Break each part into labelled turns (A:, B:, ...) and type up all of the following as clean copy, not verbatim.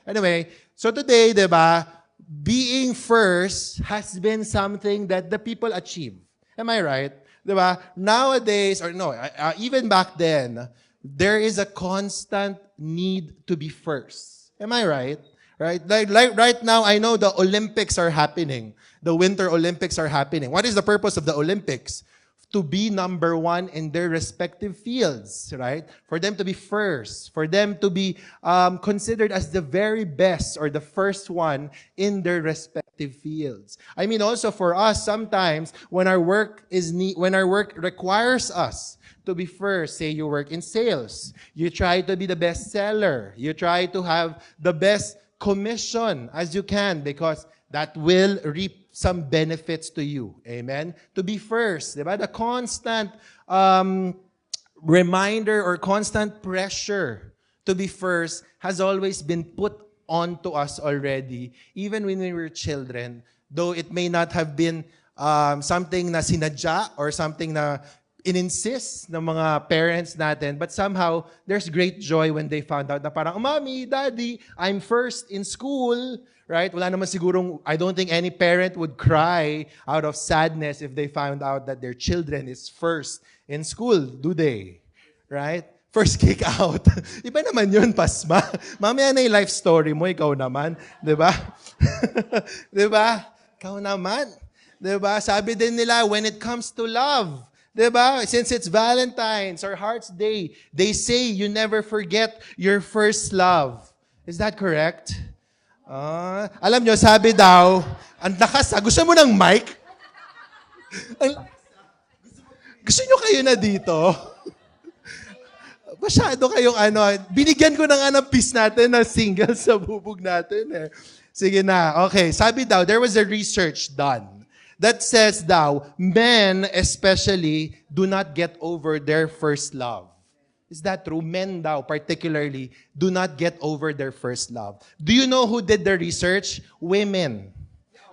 A: Anyway, so today, di ba, being first has been something that the people achieve. Am I right? Di ba? Nowadays, or no, even back then, there is a constant need to be first. Am I right? Right? Like right now, I know the Olympics are happening. The Winter Olympics are happening. What is the purpose of the Olympics? To be number one in their respective fields, right? For them to be first, for them to be considered as the very best or the first one in their respective fields. I mean, also for us, sometimes when our work when our work requires us to be first, say you work in sales, you try to be the best seller, you try to have the best commission as you can because that will reap some benefits to you. Amen? To be first. Diba? The constant reminder or constant pressure to be first has always been put onto us already, even when we were children, though it may not have been something na sinadya or something na in-insist ng mga parents natin, but somehow, there's great joy when they found out na parang, Mommy, Daddy, I'm first in school, right? Wala naman sigurong, I don't think any parent would cry out of sadness if they found out that their children is first in school, do they? Right? First kick out. Iba naman yun, Pasma. Mamaya na yung life story mo, ikaw naman. Diba? Diba? Ikaw naman. Diba? Sabi din nila, when it comes to love, diba? Since it's Valentine's or Heart's Day, they say you never forget your first love. Is that correct? Alam nyo, sabi daw, ang lakas, gusto mo ng mic? Gusto nyo kayo na dito? Masyado kayong binigyan ko ng piece natin na single sa bubog natin eh. Sige na, okay. Sabi daw, there was a research done that says daw, men especially do not get over their first love. Is that true? Men daw, particularly, do not get over their first love. Do you know who did the research? Women.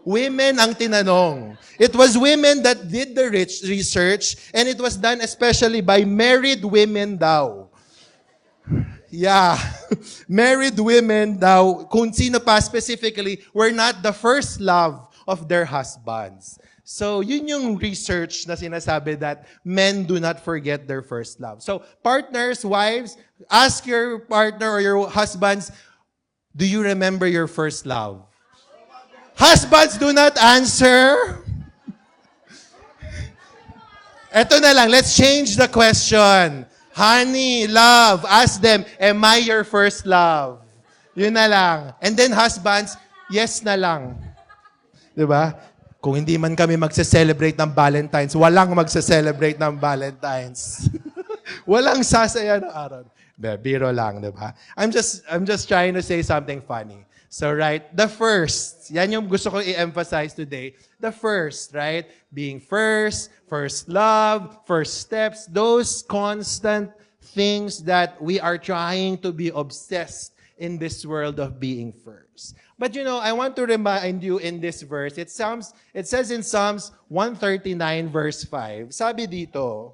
A: Women ang tinanong. It was women that did the research, and it was done especially by married women daw. Yeah. Married women daw, kung sino pa specifically, were not the first love of their husbands. So, yun yung research na sinasabi that men do not forget their first love. So, partners, wives, ask your partner or your husbands, do you remember your first love? Husbands, do not answer. Eto na lang, let's change the question. Honey, love, ask them, am I your first love? Yun na lang. And then husbands, yes na lang. Diba? Kung hindi man kami magse-celebrate ng Valentine's, walang magse-celebrate ng Valentine's. Walang sasaya na araw. Biro lang, di ba? I'm just trying to say something funny. So, right, the first, yan yung gusto ko i-emphasize today. The first, right? Being first, first love, first steps, those constant things that we are trying to be obsessed in this world of being first. But I want to remind you in this verse, it says in Psalms 139 verse 5, sabi dito,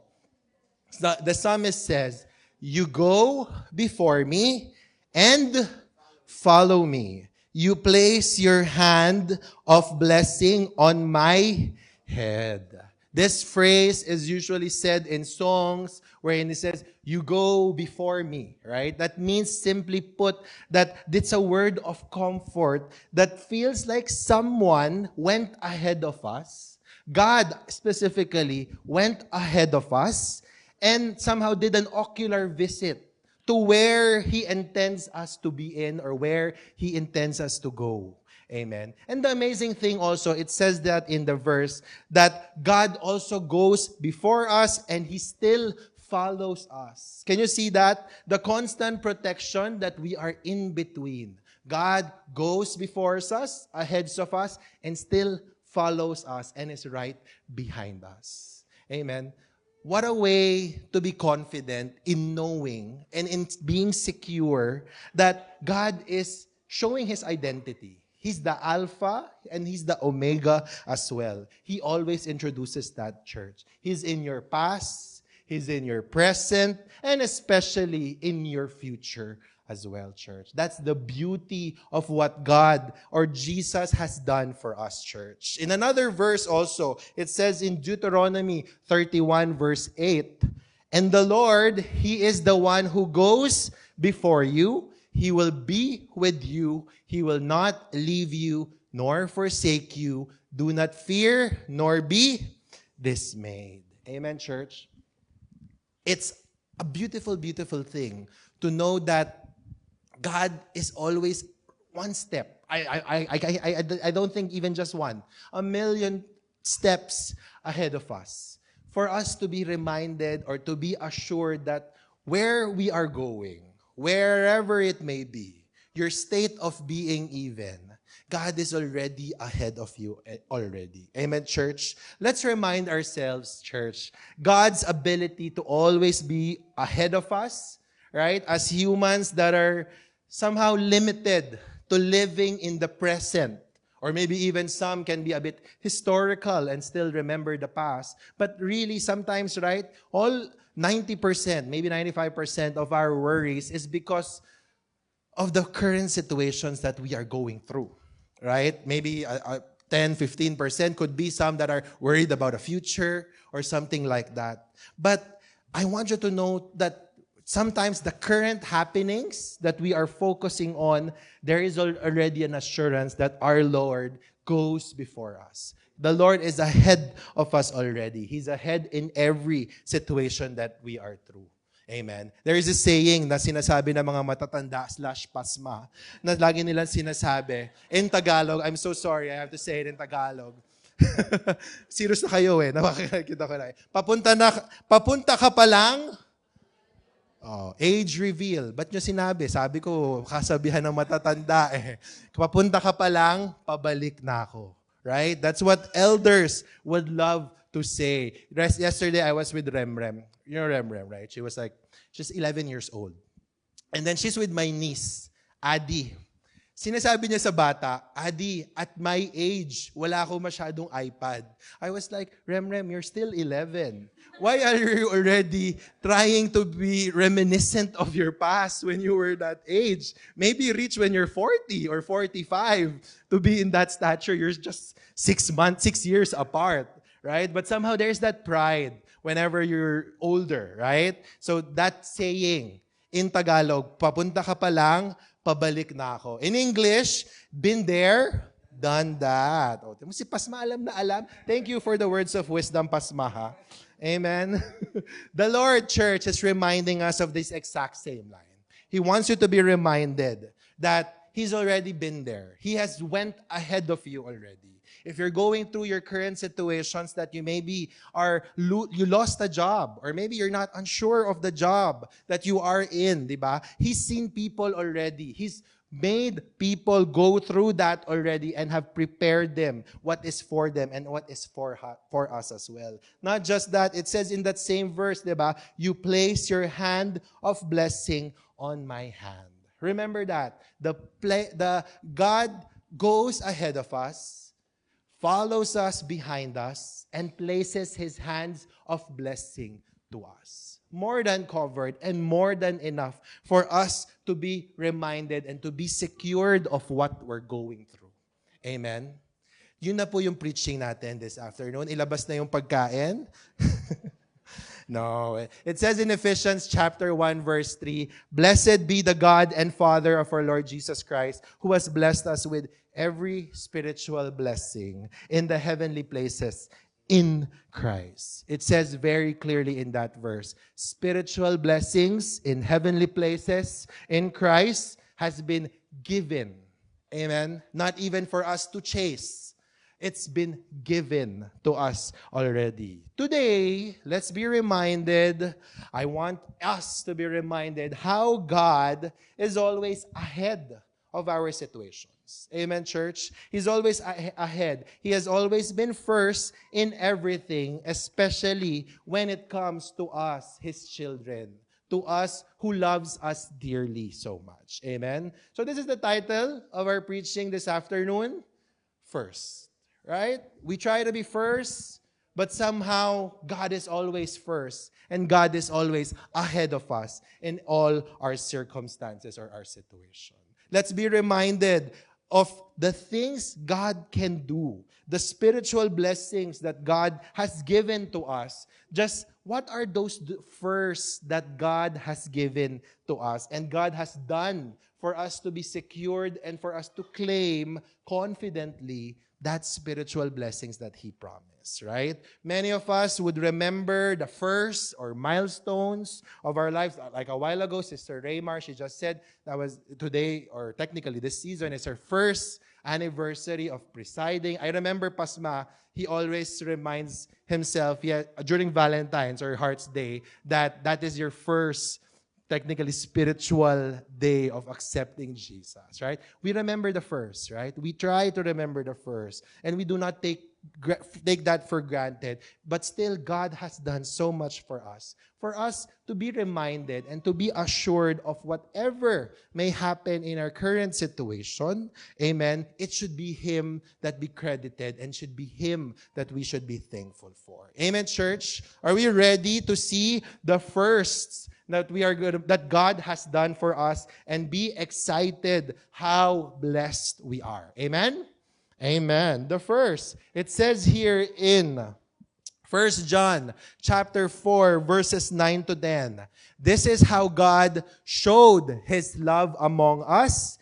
A: the psalmist says, you go before me and follow me. You place your hand of blessing on my head. This phrase is usually said in songs wherein it says, you go before me, right? That means simply put that it's a word of comfort that feels like someone went ahead of us. God specifically went ahead of us and somehow did an ocular visit to where He intends us to be in or where He intends us to go. Amen. And the amazing thing also, it says that in the verse, that God also goes before us and He still follows us. Can you see that? The constant protection that we are in between. God goes before us, ahead of us, and still follows us and is right behind us. Amen. What a way to be confident in knowing and in being secure that God is showing His identity. He's the Alpha and He's the Omega as well. He always introduces that church. He's in your past, He's in your present, and especially in your future as well, church. That's the beauty of what God or Jesus has done for us, church. In another verse also, it says in Deuteronomy 31 verse 8, "And the Lord, He is the one who goes before you. He will be with you. He will not leave you nor forsake you. Do not fear nor be dismayed." Amen, church. It's a beautiful, beautiful thing to know that God is always one step. I don't think even just one. A million steps ahead of us. For us to be reminded or to be assured that where we are going, wherever it may be, your state of being even, God is already ahead of you already. Amen, church? Let's remind ourselves, church, God's ability to always be ahead of us, right? As humans that are somehow limited to living in the present. Or maybe even some can be a bit historical and still remember the past. But really, sometimes, right, all 90%, maybe 95% of our worries is because of the current situations that we are going through, right? Maybe 10, 15% could be some that are worried about a future or something like that. But I want you to know that sometimes the current happenings that we are focusing on, there is already an assurance that our Lord goes before us. The Lord is ahead of us already. He's ahead in every situation that we are through. Amen. There is a saying na sinasabi ng mga matatanda/pasma na lagi nilang sinasabi in Tagalog. I'm so sorry, I have to say it in Tagalog. Serious na kayo nakakita ko na. Papunta ka pa lang. Age reveal. Ba't nyo sinabi? Sabi ko, kasabihan ng matatanda Papunta ka pa lang, pabalik na ako. Right? That's what elders would love to say. Yesterday, I was with Remrem. You know Remrem, right? She's 11 years old. And then she's with my niece, Adi. Sinasabi niya sa bata, "Adi, at my age, wala ako masyadong iPad." I was like, Remrem, you're still 11. Why are you already trying to be reminiscent of your past when you were that age? Maybe reach when you're 40 or 45 to be in that stature. You're just 6 years apart, right? But somehow there's that pride whenever you're older, right? So that saying in Tagalog, papunta ka pa lang, pabalik na ako. In English, been there, done that. Si Pasma alam na alam. Thank you for the words of wisdom, Pasma, ha? Amen. The Lord, church, is reminding us of this exact same line. He wants you to be reminded that He's already been there. He has went ahead of you already. If you're going through your current situations that you maybe you lost a job, or maybe you're not unsure of the job that you are in, diba? He's seen people already. He's made people go through that already and have prepared them what is for them and what is for us as well. Not just that, it says in that same verse, diba? You place your hand of blessing on my hand. Remember that. The God goes ahead of us, follows us behind us, and places His hands of blessing to us. More than covered and more than enough for us to be reminded and to be secured of what we're going through. Amen? Yun na po yung preaching natin this afternoon. Ilabas na yung pagkain. No. It says in Ephesians chapter 1 verse 3, "Blessed be the God and Father of our Lord Jesus Christ, who has blessed us with every spiritual blessing in the heavenly places in Christ." It says very clearly in that verse, spiritual blessings in heavenly places in Christ has been given. Amen? Not even for us to chase. It's been given to us already. Today, let's be reminded, I want us to be reminded how God is always ahead of our situations. Amen, church? He's always ahead. He has always been first in everything, especially when it comes to us, His children, to us who loves us dearly so much. Amen? So this is the title of our preaching this afternoon, First. Right? We try to be first, But somehow, God is always first, and God is always ahead of us in all our circumstances or our situation. Let's be reminded of the things God can do, the spiritual blessings that God has given to us. Just what are those first that God has given to us and God has done for us to be secured and for us to claim confidently that spiritual blessings that He promised, right? Many of us would remember the first or milestones of our lives. Like a while ago, Sister Raymar, she just said that was today, or technically this season, is her first anniversary of presiding. I remember Pasma, he always reminds himself during Valentine's or Heart's Day that that is your first technically spiritual day of accepting Jesus, right? We remember the first, right? We try to remember the first, and we do not take that for granted. But still, God has done so much for us to be reminded and to be assured of whatever may happen in our current situation. Amen. It should be Him that be credited and should be Him that we should be thankful for. Amen, church? Are we ready to see the firsts that we are good, that God has done for us, and be excited how blessed we are? Amen? Amen. The first, it says here in 1 John chapter 4, verses 9 to 10. This is how God showed His love among us.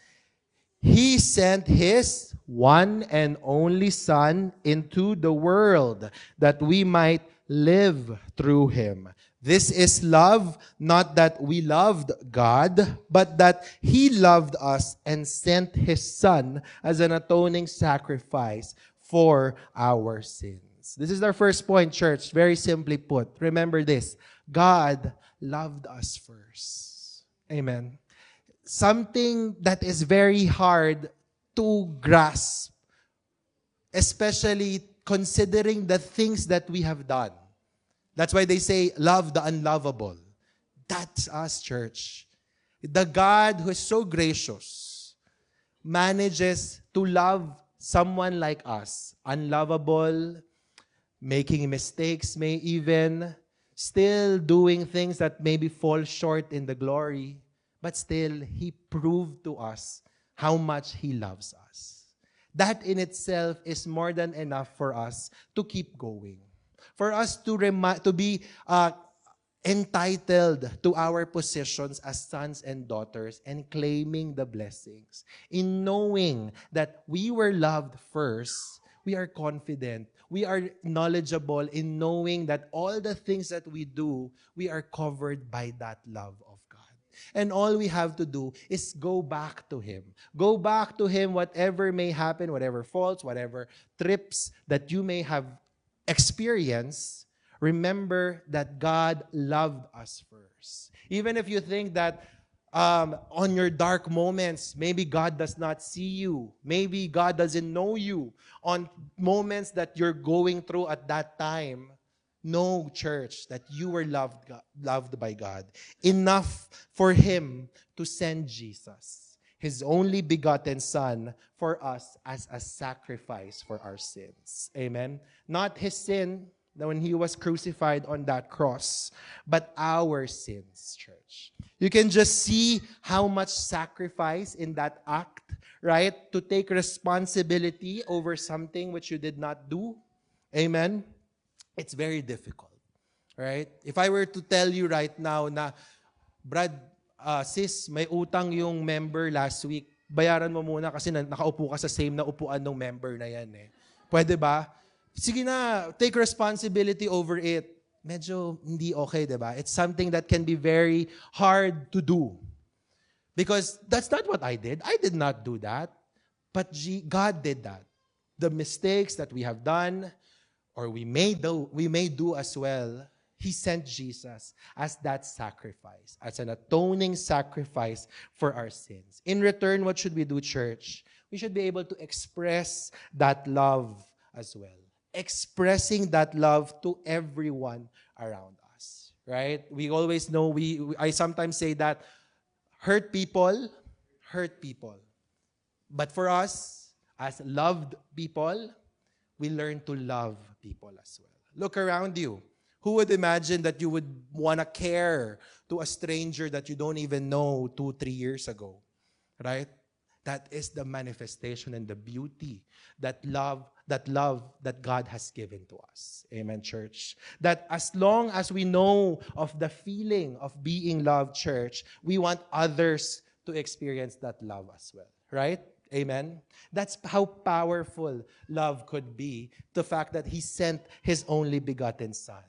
A: He sent His one and only Son into the world that we might live through Him. This is love, not that we loved God, but that He loved us and sent His Son as an atoning sacrifice for our sins. This is our first point, church. Very simply put. Remember this. God loved us first. Amen. Something that is very hard to grasp, especially considering the things that we have done. That's why they say, love the unlovable. That's us, church. The God who is so gracious manages to love someone like us, unlovable, making mistakes, may even still doing things that maybe fall short in the glory, but still, He proved to us how much He loves us. That in itself is more than enough for us to keep going. For us to be entitled to our positions as sons and daughters and claiming the blessings. In knowing that we were loved first, we are confident. We are knowledgeable in knowing that all the things that we do, we are covered by that love of God. And all we have to do is go back to Him. Go back to Him, whatever may happen, whatever faults, whatever trips that you may have experienced. Remember that God loved us first. Even if you think that on your dark moments, maybe God does not see you. Maybe God doesn't know you on moments that you're going through at that time. Know, church, that you were loved by God. Enough for Him to send Jesus, His only begotten Son, for us as a sacrifice for our sins. Amen? Not His sin when He was crucified on that cross, but our sins, church. You can just see how much sacrifice in that act, right? To take responsibility over something which you did not do. Amen? It's very difficult, right? If I were to tell you right now na, Brad, sis, may utang yung member last week, bayaran mo muna kasi nakaupo ka sa same na upuan ng member na yan eh. Pwede ba? Sige na, take responsibility over it. Medyo hindi okay, di ba? It's something that can be very hard to do. Because that's not what I did. I did not do that. But God did that. The mistakes that we have done, or we may do as well, He sent Jesus as that sacrifice, as an atoning sacrifice for our sins. In return, what should we do, church? We should be able to express that love as well. Expressing that love to everyone around us, right? We always know, I sometimes say that hurt people. But for us, as loved people, we learn to love people as well. Look around you. Who would imagine that you would want to care to a stranger that you don't even know 2, 3 years ago? Right? That is the manifestation and the beauty that God has given to us. Amen, church. That as long as we know of the feeling of being loved, church, we want others to experience that love as well. Right? Amen? That's how powerful love could be. The fact that He sent His only begotten Son.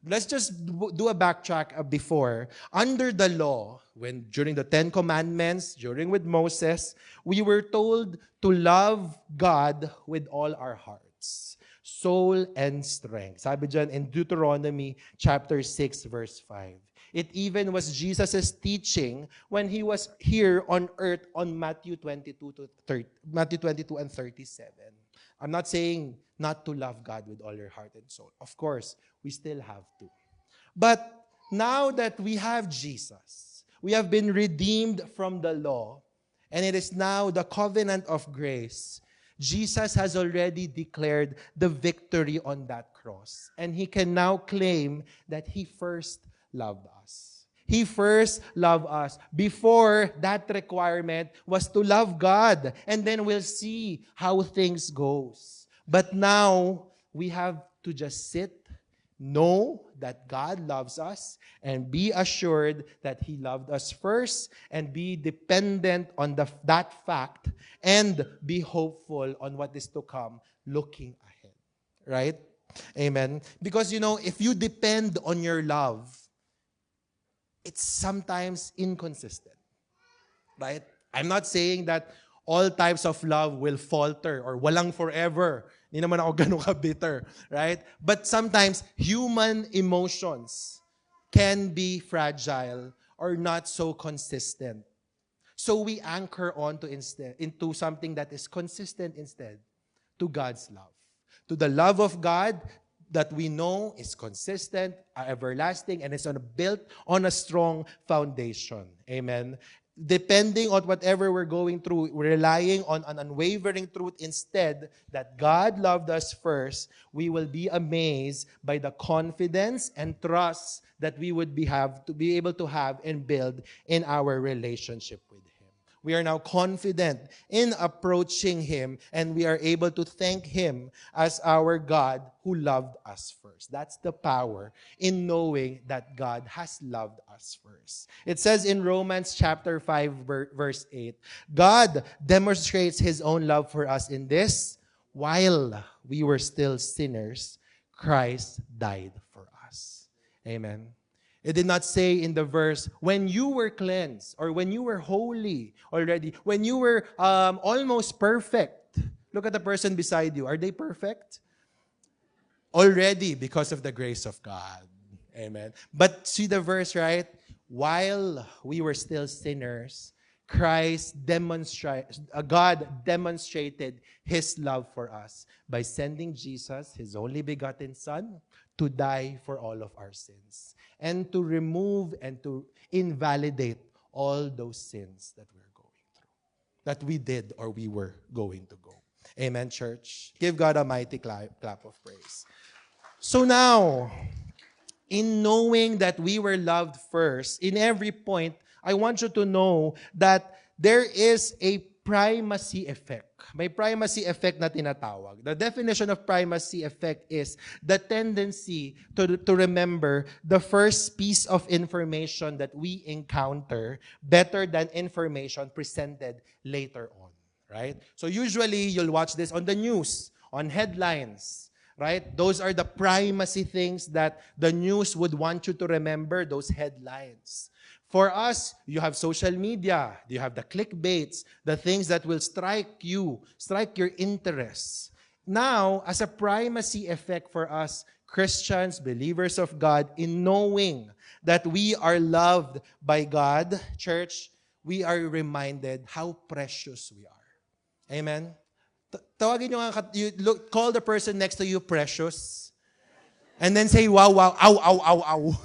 A: Let's just do a backtrack before. Under the law, during the Ten Commandments, during with Moses, we were told to love God with all our hearts, soul, and strength. Sabi dyan in Deuteronomy chapter 6, verse 5. It even was Jesus' teaching when He was here on earth on Matthew 22 and 37. I'm not saying not to love God with all your heart and soul. Of course, we still have to. But now that we have Jesus, we have been redeemed from the law, and it is now the covenant of grace. Jesus has already declared the victory on that cross, and He can now claim that He first loved us. He first loved us. Before, that requirement was to love God. And then we'll see how things goes. But now, we have to just sit, know that God loves us, and be assured that He loved us first, and be dependent on that fact, and be hopeful on what is to come, looking ahead. Right? Amen? Because, if you depend on your love, it's sometimes inconsistent, right? I'm not saying that all types of love will falter or walang forever. Hindi naman ako ganun ka-bitter, right? But sometimes human emotions can be fragile or not so consistent. So we anchor into something that is consistent instead, to God's love. To the love of God that we know is consistent, everlasting, and is built on a strong foundation. Amen. Depending on whatever we're going through, we're relying on an unwavering truth instead that God loved us first, we will be amazed by the confidence and trust that we would be able to have and build in our relationship with Him. We are now confident in approaching Him, and we are able to thank Him as our God who loved us first. That's the power in knowing that God has loved us first. It says in Romans chapter 5, verse 8, God demonstrates His own love for us in this: while we were still sinners, Christ died for us. Amen. It did not say in the verse, when you were cleansed, or when you were holy already, when you were almost perfect. Look at the person beside you. Are they perfect? Already, because of the grace of God. Amen. But see the verse, right? While we were still sinners, God demonstrated His love for us by sending Jesus, His only begotten Son, to die for all of our sins, and to remove and to invalidate all those sins that we're going through, that we did or we were going to go. Amen, church? Give God a mighty clap of praise. So now, in knowing that we were loved first, in every point, I want you to know that there is a primacy effect. May primacy effect na tinatawag. The definition of primacy effect is the tendency to remember the first piece of information that we encounter better than information presented later on. Right? So usually, you'll watch this on the news, on headlines. Right? Those are the primacy things that the news would want you to remember, those headlines. For us, you have social media, you have the clickbaits, the things that will strike your interests. Now, as a primacy effect for us, Christians, believers of God, in knowing that we are loved by God, church, we are reminded how precious we are. Amen? Tawagin nyo nga, call the person next to you precious. And then say, wow, wow, ow, ow, ow, ow.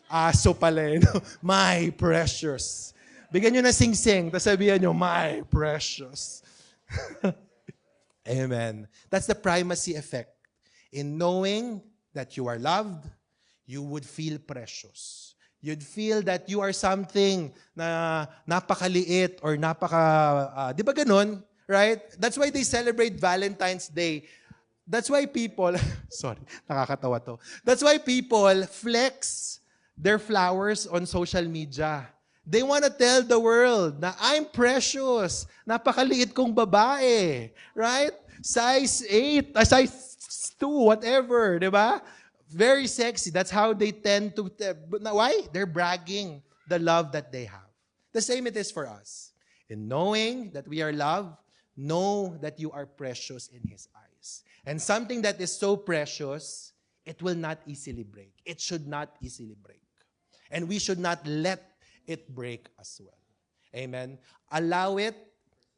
A: Aso pala eh, no? My precious. Bigyan nyo na sing-sing, tapos sabihan nyo, my precious. Amen. That's the primacy effect. In knowing that you are loved, you would feel precious. You'd feel that you are something na napakaliit or di ba ganun? Right? That's why they celebrate Valentine's Day. That's why people, sorry, nakakatawa to. That's why people flex their flowers on social media. They want to tell the world na I'm precious. Napakaliit kong babae. Right? Size 8, size 2, whatever. Di ba? Very sexy. That's how they tend to... Why? They're bragging the love that they have. The same it is for us. In knowing that we are loved, know that you are precious in His eyes. And something that is so precious, it will not easily break. It should not easily break. And we should not let it break as well. Amen? Allow it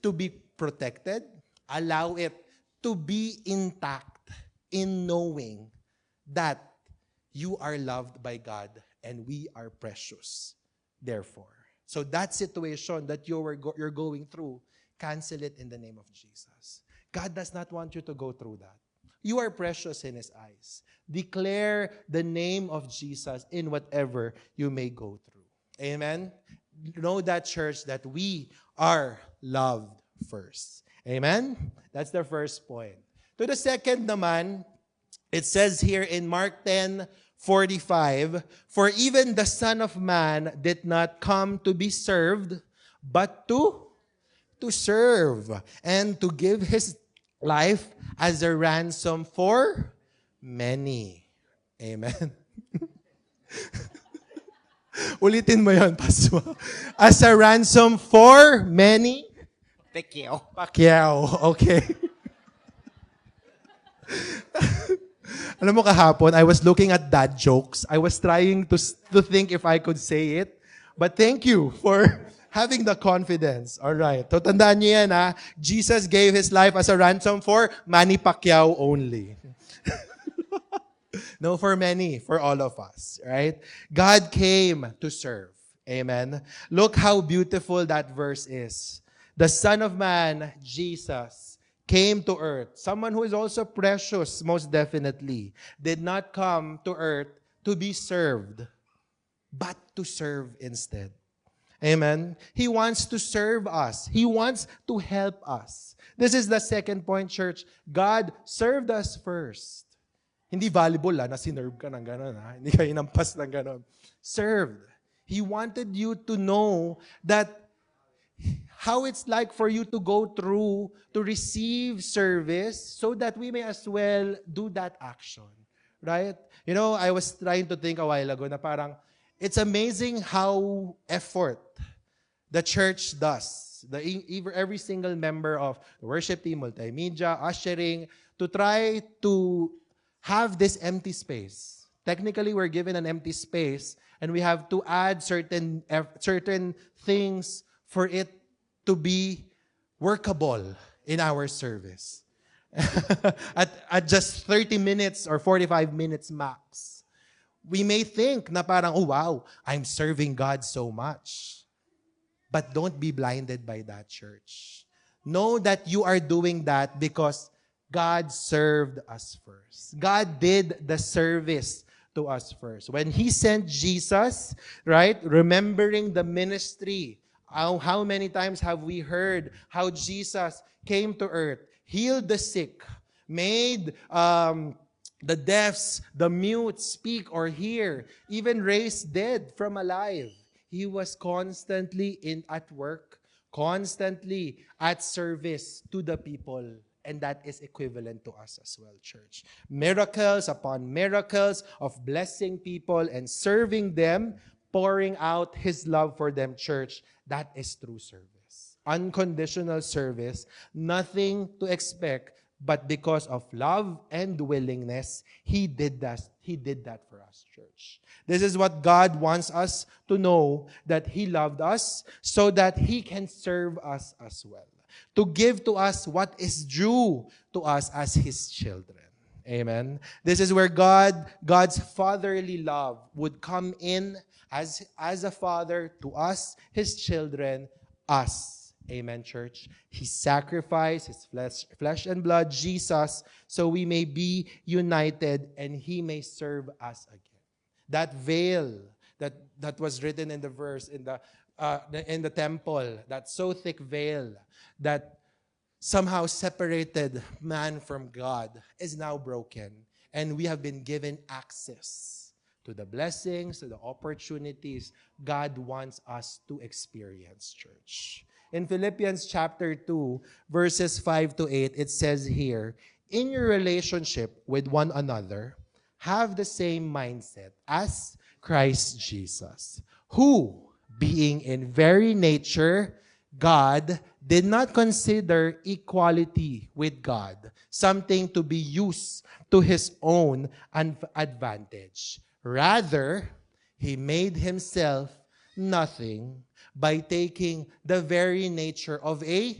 A: to be protected. Allow it to be intact in knowing that you are loved by God and we are precious. Therefore. So that situation that you're going through, cancel it in the name of Jesus. God does not want you to go through that. You are precious in His eyes. Declare the name of Jesus in whatever you may go through. Amen? Know that, church, that we are loved first. Amen? That's the first point. To the second naman, it says here in Mark 10:45, for even the Son of Man did not come to be served, but to serve and to give His life as a ransom for many. Amen. Ulitin mo yun, Pastor. As a ransom for many. Pacquiao. Okay. Alam mo kahapon, I was looking at dad jokes. I was trying to think if I could say it. But thank you for having the confidence. All right. So tandaan niyo yan, ha? Jesus gave His life as a ransom for Manny Pacquiao only. No, for many, for all of us, right? God came to serve. Amen. Look how beautiful that verse is. The Son of Man, Jesus, came to earth. Someone who is also precious, most definitely, did not come to earth to be served, but to serve instead. Amen. He wants to serve us. He wants to help us. This is the second point, church. God served us first. Hindi volleyball na sinerve ka ng gano'n. Hindi ka inampas ng gano'n. Served. He wanted you to know that how it's like for you to go through, to receive service, so that we may as well do that action. Right? You know, I was trying to think a while ago na parang, it's amazing how effort the church does. Every single member of the worship team, multimedia, ushering, to try to have this empty space. Technically, we're given an empty space, and we have to add certain things for it to be workable in our service. at just 30 minutes or 45 minutes max. We may think na parang, oh wow, I'm serving God so much. But don't be blinded by that, church. Know that you are doing that because God served us first. God did the service to us first. When He sent Jesus, right, remembering the ministry, how many times have we heard how Jesus came to earth, healed the sick, made the deafs, the mute speak or hear, even raised dead from alive. He was constantly at work, constantly at service to the people. And that is equivalent to us as well, church. Miracles upon miracles of blessing people and serving them, pouring out His love for them, church. That is true service. Unconditional service, nothing to expect, but because of love and willingness, He did that. He did that for us, church. This is what God wants us to know, that He loved us so that He can serve us as well. To give to us what is due to us as His children. Amen. This is where God's fatherly love would come in as a father to us, His children, us, Amen, church. He sacrificed his flesh and blood, Jesus, so we may be united and he may serve us again. That veil that was written in the verse in the temple, that so thick veil that somehow separated man from God, is now broken. And we have been given access to the blessings, to the opportunities God wants us to experience, church. In Philippians chapter 2, verses 5 to 8, it says here, in your relationship with one another, have the same mindset as Christ Jesus, who, being in very nature God, did not consider equality with God something to be used to his own advantage. Rather, he made himself nothing by taking the very nature of a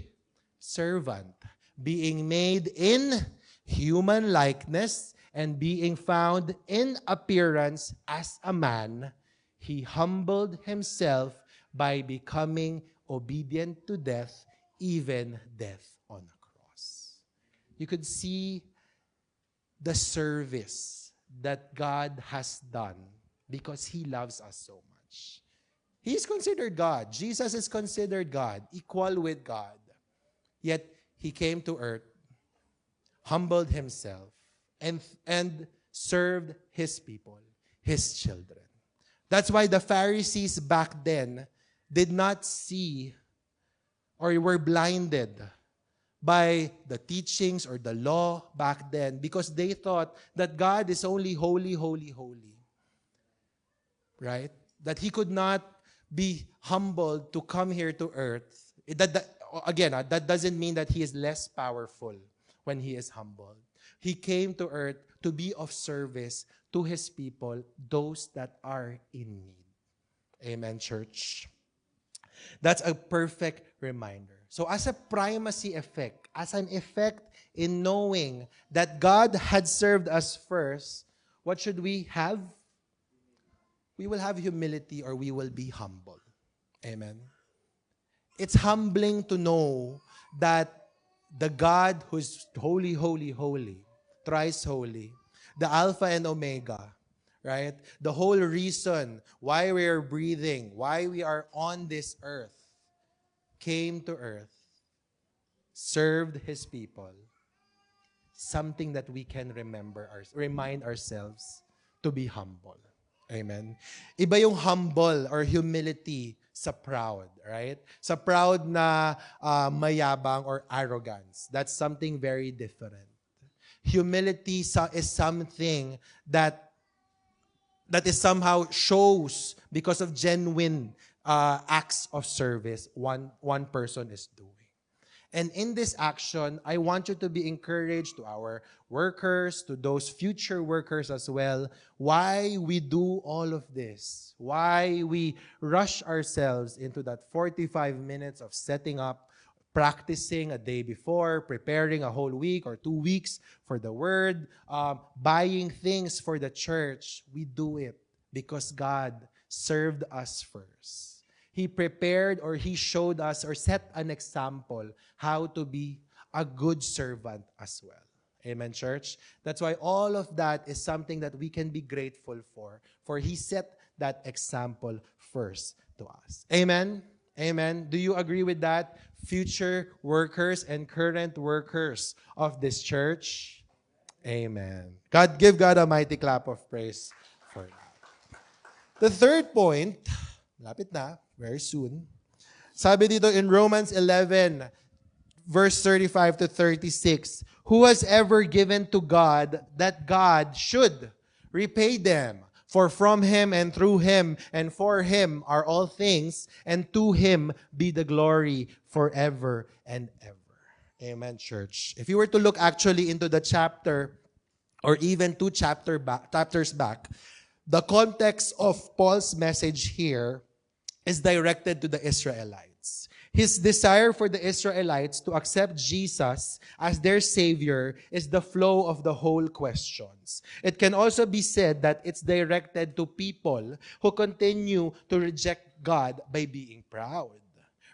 A: servant, being made in human likeness and being found in appearance as a man. He humbled himself by becoming obedient to death, even death on a cross. You could see the service that God has done because he loves us so much. He is considered God. Jesus is considered God, equal with God. Yet, he came to earth, humbled himself, and served his people, his children. That's why the Pharisees back then did not see or were blinded by the teachings or the law back then because they thought that God is only holy, holy, holy. Right? That he could not be humbled to come here to earth. That doesn't mean that he is less powerful when he is humbled. He came to earth to be of service to his people, those that are in need. Amen, church. That's a perfect reminder. So as a primacy effect, as an effect in knowing that God had served us first, what should we have? We will have humility or we will be humble. Amen. It's humbling to know that the God who's holy, holy, holy, thrice holy, the Alpha and Omega, right? The whole reason why we are breathing, why we are on this earth, came to earth, served his people. Something that we can remind ourselves to be humble. Amen. Iba yung humble or humility sa proud, right? Sa proud na mayabang or arrogance. That's something very different. Humility is something that is somehow shows because of genuine acts of service one person is doing. And in this action, I want you to be encouraged, to our workers, to those future workers as well, why we do all of this, why we rush ourselves into that 45 minutes of setting up, practicing a day before, preparing a whole week or 2 weeks for the word, buying things for the church. We do it because God served us first. He prepared or he showed us or set an example how to be a good servant as well. Amen, church? That's why all of that is something that we can be grateful for he set that example first to us. Amen? Amen. Do you agree with that? Future workers and current workers of this church? Amen. Give God a mighty clap of praise for that. The third point, lapit na, very soon. Sabi dito in Romans 11, verse 35 to 36, who has ever given to God that God should repay them? For from him and through him and for him are all things, and to him be the glory forever and ever. Amen, church. If you were to look actually into the chapter, or even 2 chapters back, the context of Paul's message here is directed to the Israelites. His desire for the Israelites to accept Jesus as their Savior is the flow of the whole questions. It can also be said that it's directed to people who continue to reject God by being proud.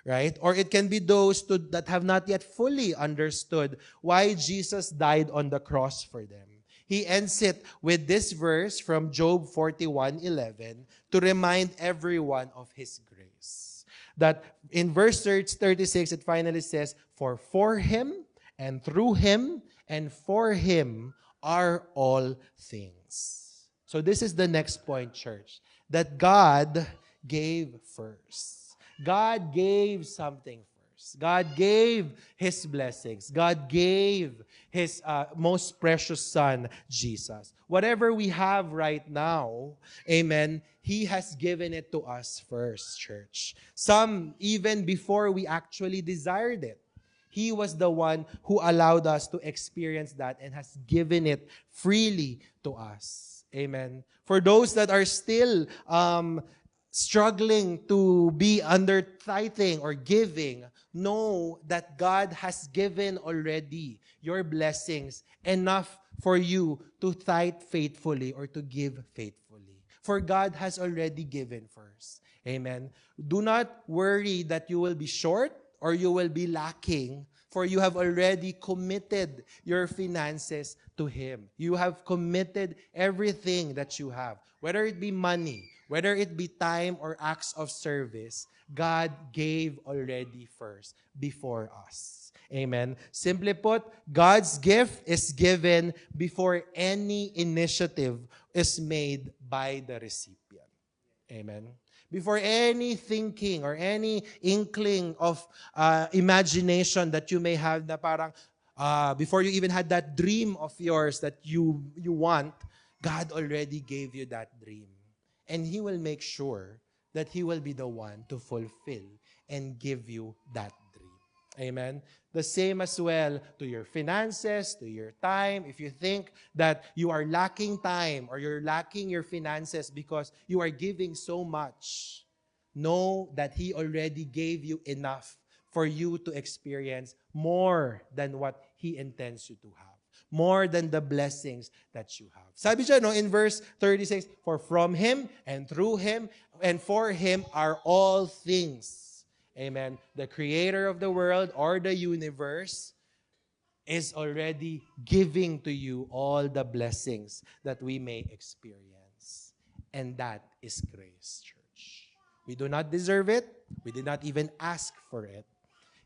A: right? Or it can be those that have not yet fully understood why Jesus died on the cross for them. He ends it with this verse from Job 41:11 to remind everyone of His grace. That in verse 36, it finally says, For Him, and through Him, and for Him are all things. So this is the next point, church, that God gave first. God gave something first. God gave His blessings. God gave His most precious Son, Jesus. Whatever we have right now, amen, He has given it to us first, church. Some even before we actually desired it. He was the one who allowed us to experience that and has given it freely to us. Amen. For those that are still struggling to be under tithing or giving, know that God has given already your blessings enough for you to tithe faithfully or to give faithfully. For God has already given first. Amen. Do not worry that you will be short or you will be lacking, for you have already committed your finances to Him. You have committed everything that you have, whether it be money, whether it be time or acts of service. God gave already first before us. Amen. Simply put, God's gift is given before any initiative is made by the recipient. Amen. Before any thinking or any inkling of imagination that you may have na parang before you even had that dream of yours that you want, God already gave you that dream. And He will make sure that He will be the one to fulfill and give you that dream. Amen. The same as well to your finances, to your time. If you think that you are lacking time or you're lacking your finances because you are giving so much, know that He already gave you enough for you to experience more than what He intends you to have. More than the blessings that you have. Sabi siya, no, in verse 36, For from Him, and through Him, and for Him are all things. Amen. The creator of the world or the universe is already giving to you all the blessings that we may experience. And that is grace, church. We do not deserve it. We did not even ask for it.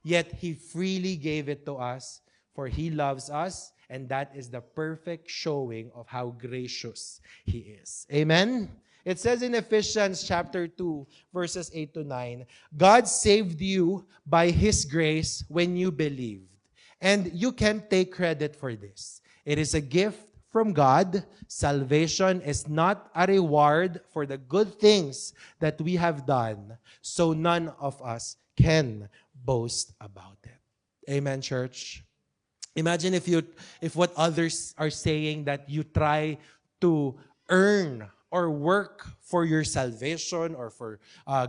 A: Yet He freely gave it to us, for He loves us, and that is the perfect showing of how gracious He is. Amen? It says in Ephesians chapter 2, verses 8 to 9, God saved you by His grace when you believed. And you can't take credit for this. It is a gift from God. Salvation is not a reward for the good things that we have done, so none of us can boast about it. Amen, church? Imagine if what others are saying that you try to earn or work for your salvation or for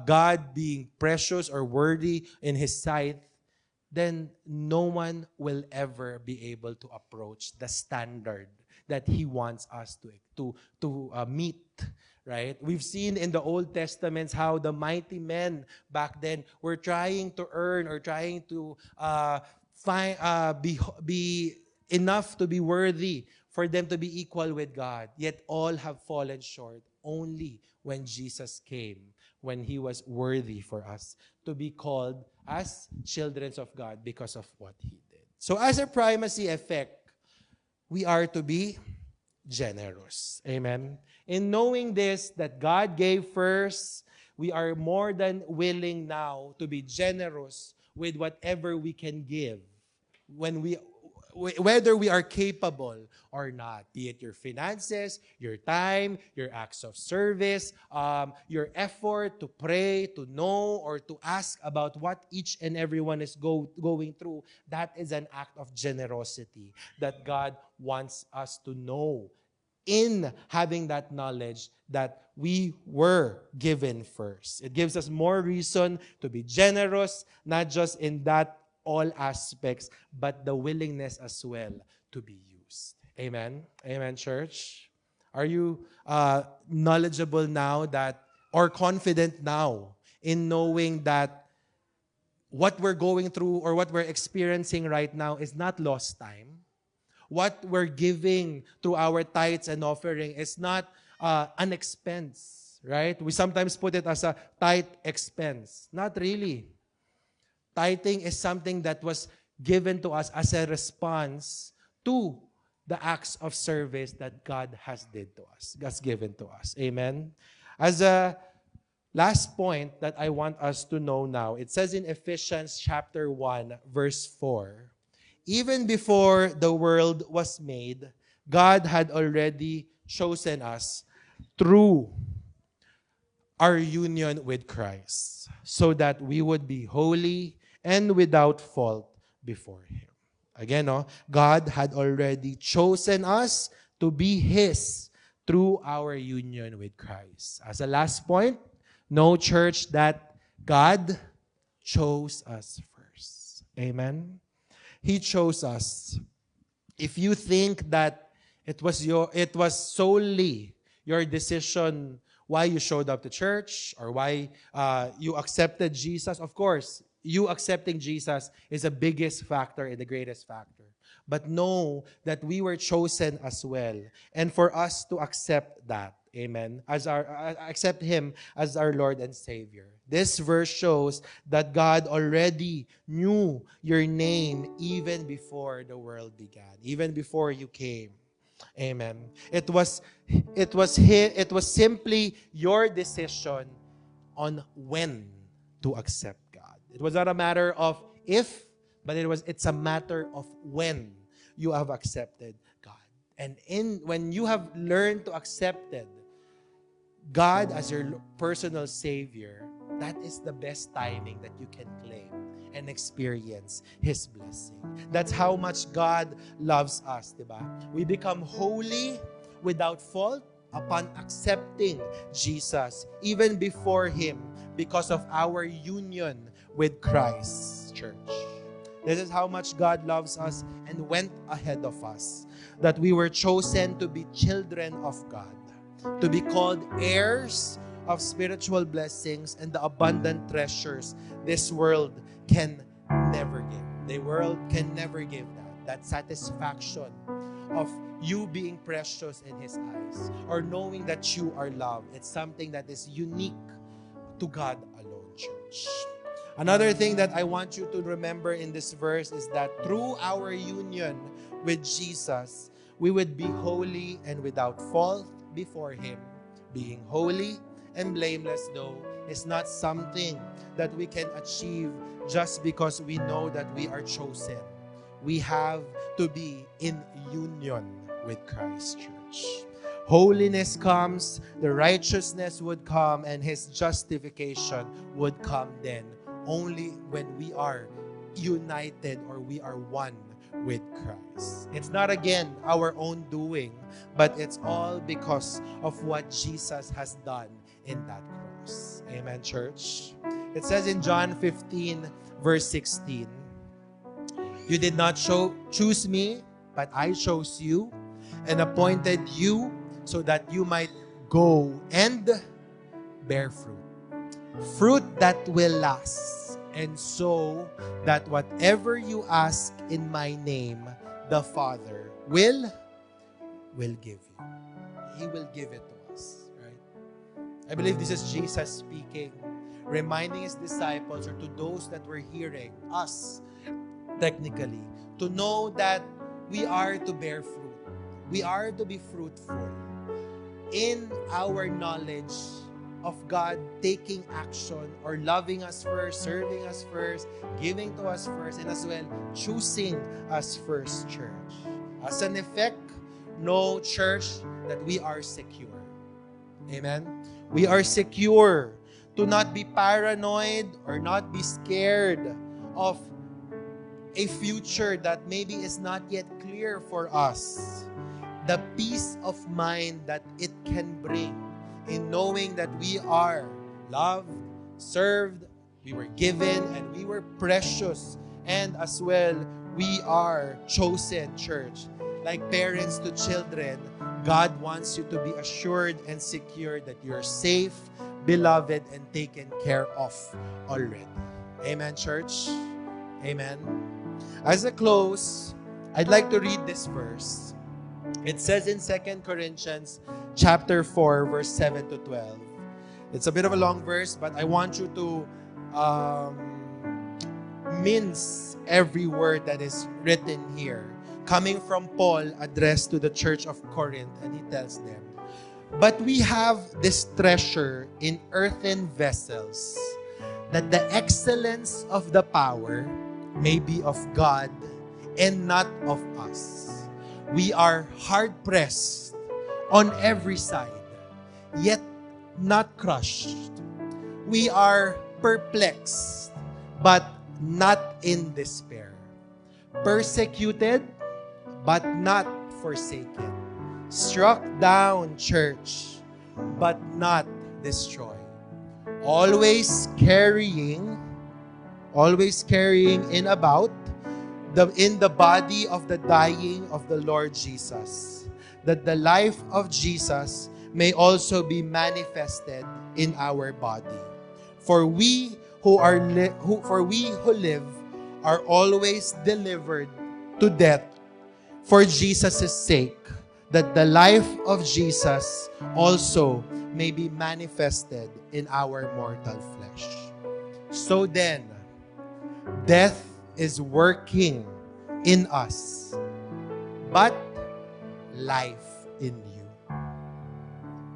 A: God being precious or worthy in His sight, then no one will ever be able to approach the standard that He wants us to meet. Right? We've seen in the Old Testaments how the mighty men back then were trying to earn or trying to be enough to be worthy for them to be equal with God. Yet all have fallen short only when Jesus came, when He was worthy for us to be called as children of God because of what He did. So as a primacy effect, we are to be generous. Amen. In knowing this, that God gave first, we are more than willing now to be generous with whatever we can give, whether we are capable or not, be it your finances, your time, your acts of service, your effort to pray, to know, or to ask about what each and everyone is going through. That is an act of generosity that God wants us to know. In having that knowledge that we were given first. It gives us more reason to be generous, not just in that all aspects, but the willingness as well to be used. Amen? Amen, church? Are you knowledgeable now or confident now in knowing that what we're going through or what we're experiencing right now is not lost time. What we're giving through our tithes and offering is not an expense, right? We sometimes put it as a tithe expense. Not really. Tithing is something that was given to us as a response to the acts of service that God has did to us, has given to us. Amen? As a last point that I want us to know now, it says in Ephesians chapter 1, verse 4, even before the world was made, God had already chosen us through our union with Christ so that we would be holy and without fault before Him. Again, God had already chosen us to be His through our union with Christ. As a last point, know, church, that God chose us first. Amen? He chose us. If you think that it was solely your decision why you showed up to church or why you accepted Jesus, of course, you accepting Jesus is the biggest factor and the greatest factor. But know that we were chosen as well. And for us to accept that, amen, accept Him as our Lord and Savior. This verse shows that God already knew your name even before the world began, even before you came. Amen. It was simply your decision on when to accept God. It was not a matter of if, but it's a matter of when you have accepted God. And when you have learned to accept God as your personal Savior, that is the best timing that you can claim and experience His blessing. That's how much God loves us, diba? We become holy without fault upon accepting Jesus, even before Him, because of our union with Christ, church. This is how much God loves us and went ahead of us, that we were chosen to be children of God, to be called heirs of spiritual blessings and the abundant treasures this world can never give. The world can never give that satisfaction of you being precious in His eyes or knowing that you are loved. It's something that is unique to God alone, church. Another thing that I want you to remember in this verse is that through our union with Jesus, we would be holy and without fault before Him. Being holy and blameless, though, is not something that we can achieve just because we know that we are chosen. We have to be in union with Christ, church. Holiness comes, the righteousness would come, and His justification would come then only when we are united or we are one with Christ. It's not, again, our own doing, but it's all because of what Jesus has done in that cross. Amen, church? It says in John 15, verse 16, you did not choose me, but I chose you and appointed you so that you might go and bear fruit. Fruit that will last, and so that whatever you ask in my name, the Father will give you. He will give it to us, right? I believe this is Jesus speaking, reminding His disciples or to those that were hearing, us technically, to know that we are to bear fruit. We are to be fruitful in our knowledge of God taking action or loving us first, serving us first, giving to us first, and as well choosing us first, church. As an effect, know, church, that we are secure. Amen? We are secure to not be paranoid or not be scared of a future that maybe is not yet clear for us. The peace of mind that it can bring in knowing that we are loved, served, we were given, and we were precious. And as well, we are chosen, church. Like parents to children, God wants you to be assured and secure that you're safe, beloved, and taken care of already. Amen, church. Amen. As a close, I'd like to read this verse. It says in 2 Corinthians chapter 4, verse 7 to 12. It's a bit of a long verse, but I want you to mince every word that is written here. Coming from Paul, addressed to the church of Corinth, and he tells them, "But we have this treasure in earthen vessels, that the excellence of the power may be of God and not of us. We are hard-pressed on every side, yet not crushed. We are perplexed, but not in despair. Persecuted, but not forsaken. Struck down, church, but not destroyed. Always carrying in about in the body of the dying of the Lord Jesus, that the life of Jesus may also be manifested in our body. For we who live are always delivered to death for Jesus' sake, that the life of Jesus also may be manifested in our mortal flesh. So then, death is working in us, but life in you."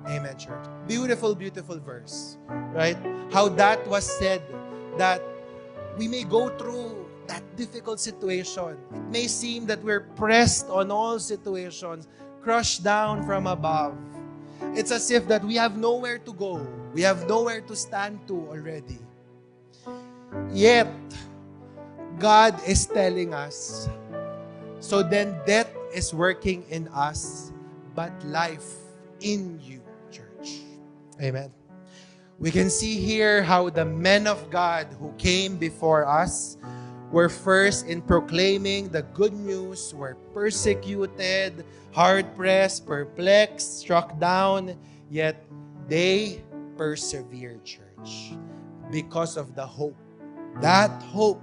A: Amen, church. Beautiful, beautiful verse, right? How that was said, that we may go through that difficult situation. It may seem that we're pressed on all situations, crushed down from above. It's as if that we have nowhere to go. We have nowhere to stand to already. Yet, God is telling us, so then death is working in us, but life in you, church. Amen. We can see here how the men of God who came before us were first in proclaiming the good news, were persecuted, hard-pressed, perplexed, struck down, yet they persevered, church, because of the hope. That hope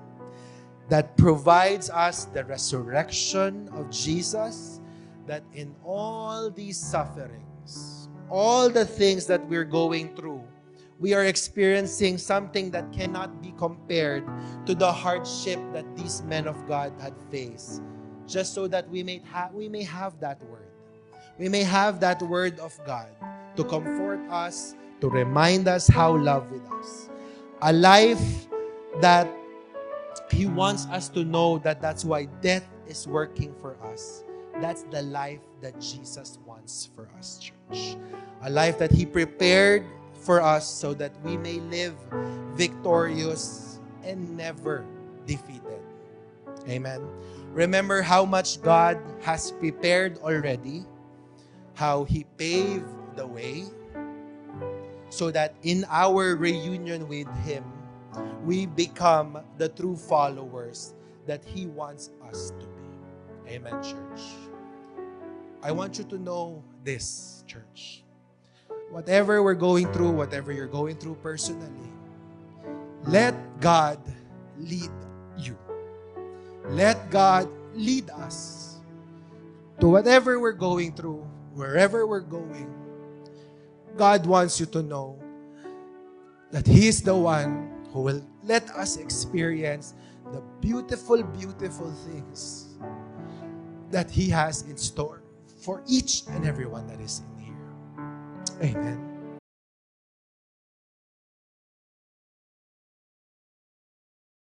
A: that provides us the resurrection of Jesus, that in all these sufferings, all the things that we're going through, we are experiencing something that cannot be compared to the hardship that these men of God had faced, just so that we may have that word. We may have that word of God to comfort us, to remind us how loved with us. A life that He wants us to know that that's why death is working for us. That's the life that Jesus wants for us, church. A life that He prepared for us so that we may live victorious and never defeated. Amen. Remember how much God has prepared already, how He paved the way, so that in our reunion with Him, we become the true followers that He wants us to be. Amen, church. I want you to know this, church. Whatever we're going through, whatever you're going through personally, let God lead you. Let God lead us to whatever we're going through, wherever we're going. God wants you to know that He is the one who will let us experience the beautiful, beautiful things that He has in store for each and every one that is in here. Amen.